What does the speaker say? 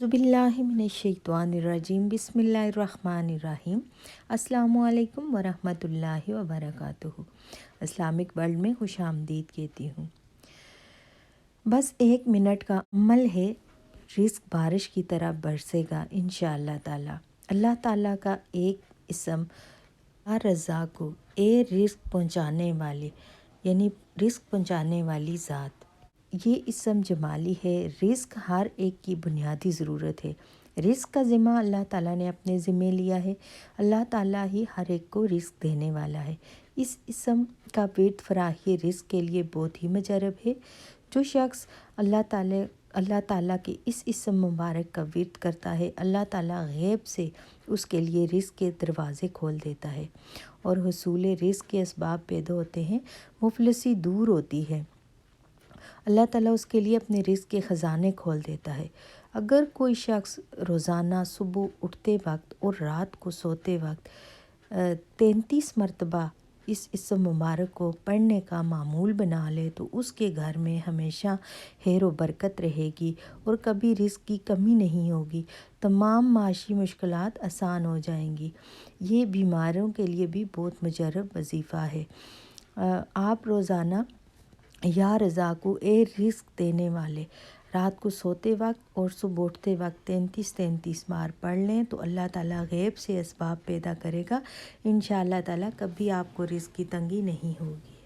ज़ुबिल्लाहिमिनश्शैतानिर्रजीम बिस्मिल्लाहिर्रहमानिर्रहीम। अस्सलामुअलैकुम वरहमतुल्लाहि वबरकातुहू। इस्लामिक वर्ल्ड में खुश आमदीद कहती हूँ। बस 1 मिनट का अमल है, रिस्क बारिश की तरह बरसेगा इंशाअल्लाह ताला। अल्लाह ताला का एक इसम रज़्ज़ाक़ु, ए रिस्क पहुँचाने वाले, यानी रिस्क पहुँचाने वाली ज़ात। ये इसम जमाली है। रिस्क हर एक की बुनियादी ज़रूरत है। रिस्क का ज़िम्मा अल्लाह ताला ने अपने ज़िम्मे लिया है। अल्लाह ताला ही हर एक को रिस्क देने वाला है। इस इसम का विर्द फराही रिस्क के लिए बहुत ही मुजरब है। जो शख्स अल्लाह ताला के इस इसम मुबारक का विर्द करता है, अल्लाह ताला गैब से उसके लिए रिस्क के दरवाज़े खोल देता है और हुसूल रिस्क के असबाब पैदा होते हैं, मुफलिसी दूर होती है। अल्लाह ताला उसके लिए अपने रिस्क के ख़जाने खोल देता है। अगर कोई शख्स रोज़ाना सुबह उठते वक्त और रात को सोते वक्त 33 मरतबा इस इसम मुबारक को पढ़ने का मामूल बना ले तो उसके घर में हमेशा खैर व बरकत रहेगी और कभी रिस्क की कमी नहीं होगी। तमाम माशी मुश्किलात आसान हो जाएंगी। ये बीमारों के लिए भी बहुत मुजरब वजीफ़ा है। आप रोज़ाना या रज़ाक़ु, ए रिस्क देने वाले, रात को सोते वक्त और सुबह उठते वक्त 33 बार पढ़ लें तो अल्लाह ताला गैब से असबाब पैदा करेगा। इंशाअल्लाह ताला कभी आपको रिस्क की तंगी नहीं होगी।